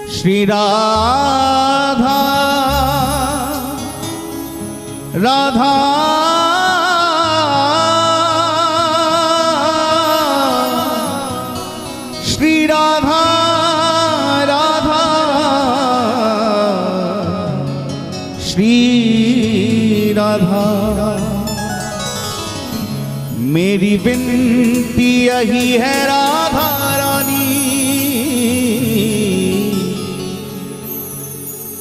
श्री राधा राधा श्री राधा राधा श्री राधा। मेरी विनती यही है राधा रानी,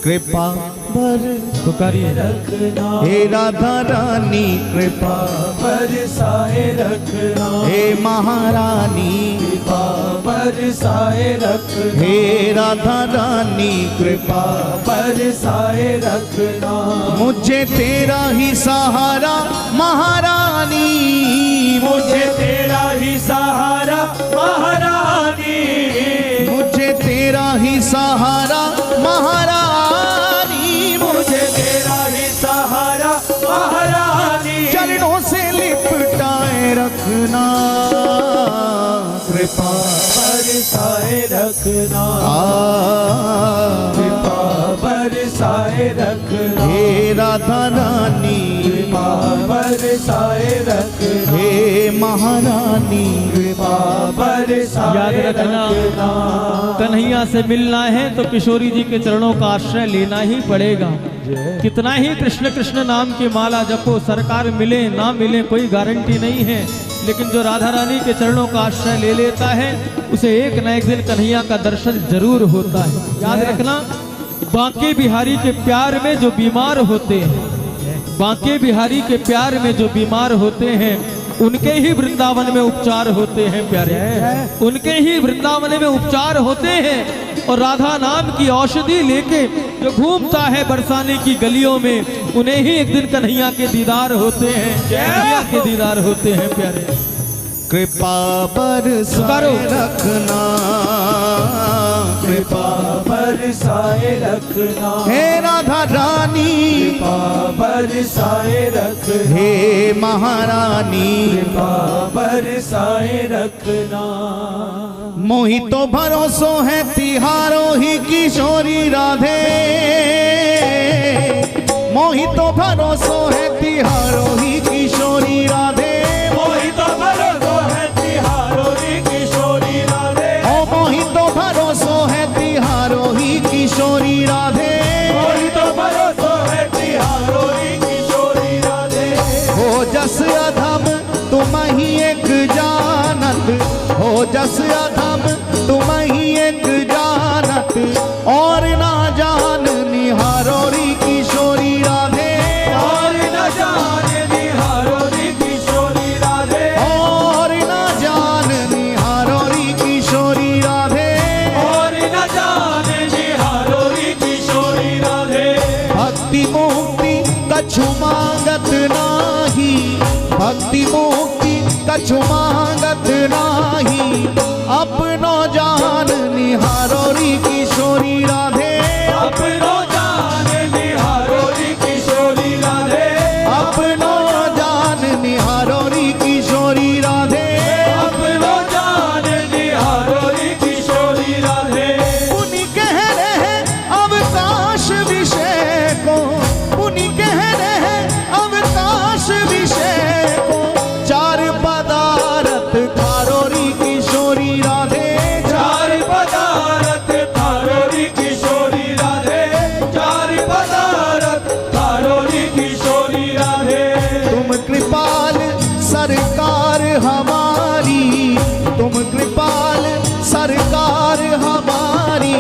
कृपा पुकारिए रखना हे राधा रानी, कृपा बरसाए रखना हे महारानी, कृपा बरसाए रखना हे राधा रानी, कृपा बरसाए रखना। मुझे तेरा ही सहारा महारानी, मुझे तेरा ही सहारा महारानी, मुझे तेरा ही सहारा महारानी, मुझे तेरा ही सहारा महारानी। चरणों से लिपटाए रखना, कृपा बरसाए रखना कृपा बरसाए रखना हे राधा रानी, कृपा बरसाए रखना हे महारानी, कृपा बरसाए याद रखना, कन्हैया से मिलना है तो किशोरी जी के चरणों का आश्रय लेना ही पड़ेगा। कितना ही कृष्ण कृष्ण नाम की माला जपो, सरकार मिले ना मिले कोई गारंटी नहीं है, लेकिन जो राधा रानी के चरणों का आश्रय ले लेता है उसे एक न एक दिन कन्हैया का दर्शन जरूर होता है। याद रखना, बांके बिहारी के प्यार में जो बीमार होते हैं, बांके बिहारी के प्यार में जो बीमार होते हैं उनके ही वृंदावन में उपचार होते हैं प्यारे, उनके ही वृंदावन में उपचार होते हैं। और राधा नाम की औषधि लेके जो घूमता है बरसाने की गलियों में, उन्हें ही एक दिन कन्हैया के दीदार होते हैं, कन्हैया के दीदार होते हैं प्यारे। कृपा बरसाए रखना, कृपा बरसाए रखना हे राधा रानी, कृपा बरसाए रखना हे महारानी, कृपा बरसाए रखना। मोहि तो भरोसो है तिहारो ही किशोरी राधे, मोहि तो भरोसो है तिहारो ही किशोरी राधे, मोहि तो भरोसो है तिहारो ही किशोरी राधे, ओ मोहि तो भरोसो है तिहारो ही किशोरी राधे, मोहि तो भरोसो है तिहारो ही किशोरी राधे। हो जस अधम तुम ही एक जानत, हो जस अधम तुम ही एक जानत, और ना जान निहारो री किशोरी राधे, और न जाने निहारो री किशोरी राधे, और ना जान निहारो री किशोरी राधे, और न जाने निहारो री किशोरी राधे। भक्ति मुक्ति कछु मांगत नाही, भक्ति मुक्ति कछु मांगत नाही, अपनो जान निहारो री किशोरी राधे, अपनो जान निहारो री किशोरी राधे, अपनो जान निहारो री किशोरी राधे, अपनो जान निहारो री किशोरी राधे। पुनि कह रहे अवकाश विषय को, पुनि कह रहे अवकाश विषय को, चार पदार्थ खारो री किशोरी राधे, चार पदार्थ थारो री किशोरी राधे, चार पदार्थ थारो री किशोरी राधे। तुम कृपाल सरकार हमारी, तुम कृपाल सरकार हमारी,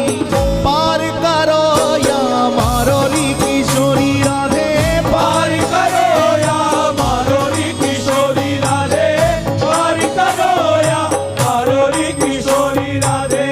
पार करो या मारो री किशोरी राधे, पार करो या मारो री किशोरी राधे, पार करो या मारो री किशोरी राधे।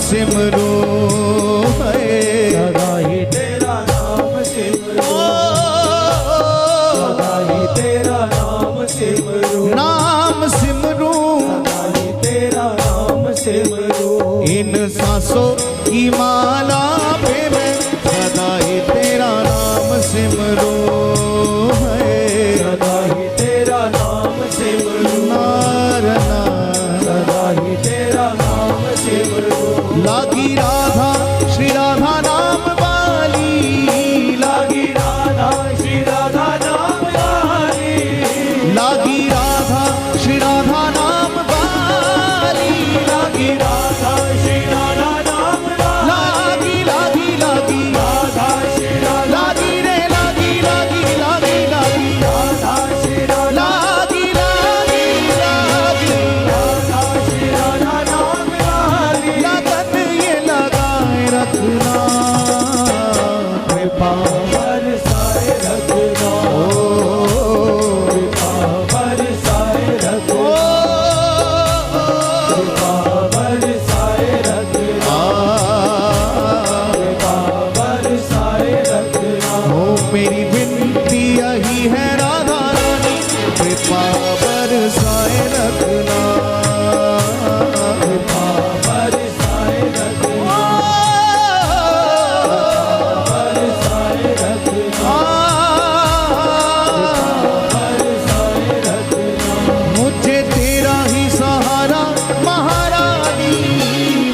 सिमरो है। सदा ही तेरा नाम सिमरो, सदा ही तेरा नाम सिमरो, नाम सिमरो सदा ही तेरा नाम सिमरो। इन सांसों की माला पे मैं सदा ही तेरा नाम सिमरो है। सदा ही तेरा नाम सिमरो, नारना सदा ही तेरा नाम सिमरो। लागी राधा श्री राधा नाम वाली, लागी राधा श्री राधा नाम वाली, लागी राधा श्री राधा नाम वाली, लागी राधा श्री राधा नाम वाली, लागी लागी लागी राधा श्री राधा, लागी रे लागी लागी लागी लागी राधा श्री राधा, लागी लागी लागी राधा श्री राधा नाम वाली। लगन ये लगाए रखना कृपा बरसाए रखना, कृपा बरसाए रखना, कृपा बरसाए रखना, कृपा बरसाए रखना। ओ मेरी विनती यही है राधा रानी कृपा बरसाए रखना। कृपा बरसाए रखना, बरसाए रखना, बरसाए रखना। मुझे तेरा ही सहारा महारानी,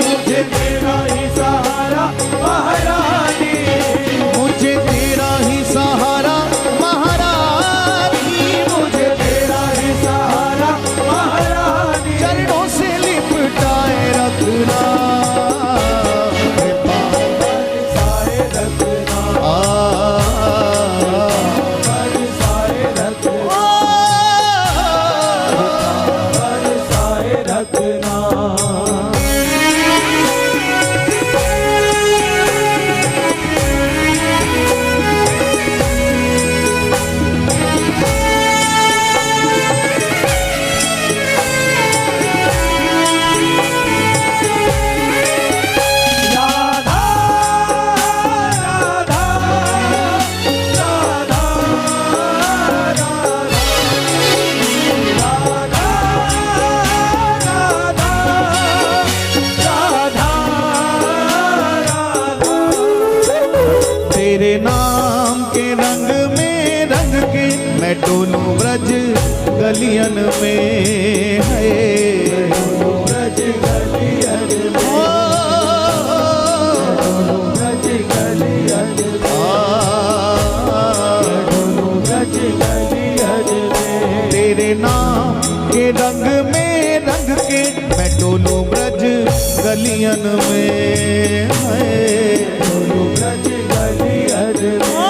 मुझे तेरा ही सहारा महारानी, मुझे तेरा ही सहारा महारानी, मुझे तेरा ही सहारा महारानी। चरणों से लिपटाए रखना कृपा बरसाए रखना, बरसाए रखना, बरसाए रखना। राधा राधा राधा राधा, राधा राधा राधा। तेरे नाम के रंग में रंग के मैं डोलूं ब्रज गलियन में है। ब्रज गलियन में, ओ, ब्रज गलियन में, ब्रज गलियन में। तेरे नाम के रंग में रंग के मैं डोलूं ब्रज गलियन में है। ब्रज गलियन में, ओ,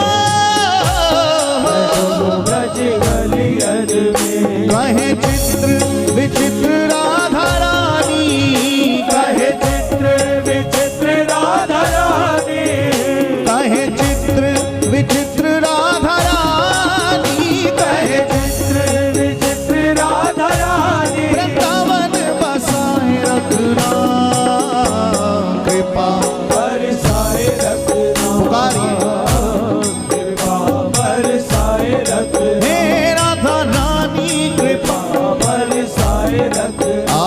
ब्रज गलियन में। कहे चित्र विचित्र राधा रानी, कहे चित्र विचित्र राधा रानी, कहे चित्र विचित्र राधा रानी, कहे चित्र विचित्र राधा रानी। वृंदावन बसाए रखना कृपा बरसाए रखना, पुकारिए कृपा बरसाए रखना, हे राधा रानी कृपा बरसाए रखना,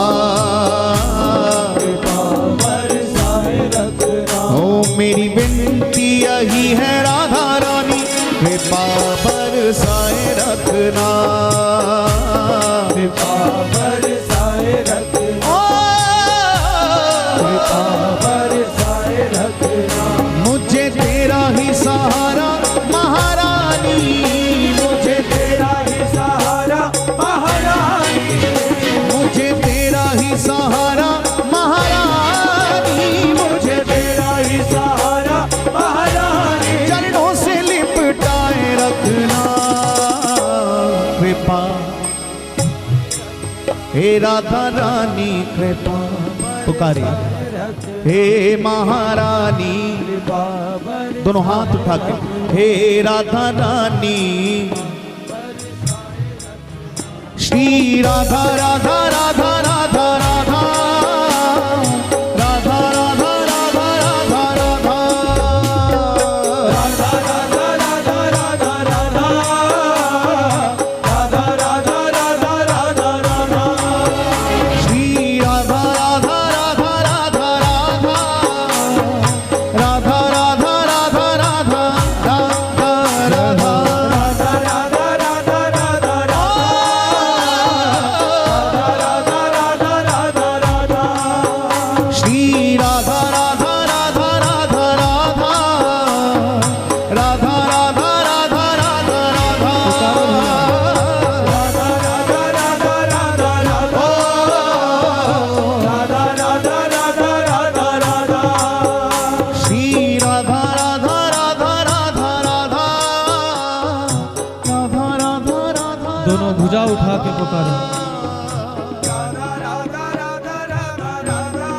कृपा बरसाए रखना। ओ मेरी विनती यही है राधा रानी कृपा बरसाए रखना। कृपा बरसाए रखना, ओ, कृपा बरसाए रखना। मुझे तेरा ही सहारा महारानी, मुझे तेरा ही सहारा महारानी, मुझे तेरा ही सहारा महारानी, मुझे तेरा ही सहारा महारानी। चरणों से लिपटाए रखना कृपा। हे राधा रानी कृपा पुकारिए, हे महारानी कृपा बरसाए दोनों हाथ उठा के, हे राधा रानी श्री राधा राधा राधा राधा राधा राधा राधा भुजा उठा के पुकारो। राधा राधा राधा राधा राधा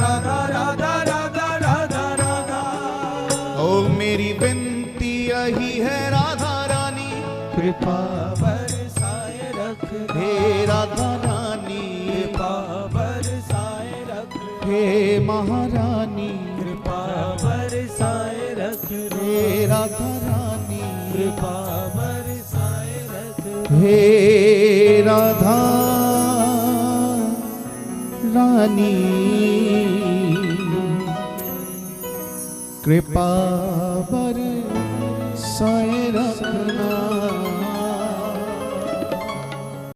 राधा राधा राधा राधा राधा। ओ मेरी विनती यही है राधा रानी, कृपा बरसाए रख हे राधा रानी, कृपा बरसाए रख हे महारानी, कृपा बरसाए रख हे राधा रानी, कृपा बरसाए रख हे राधा रानी, कृपा बरसाए रखना।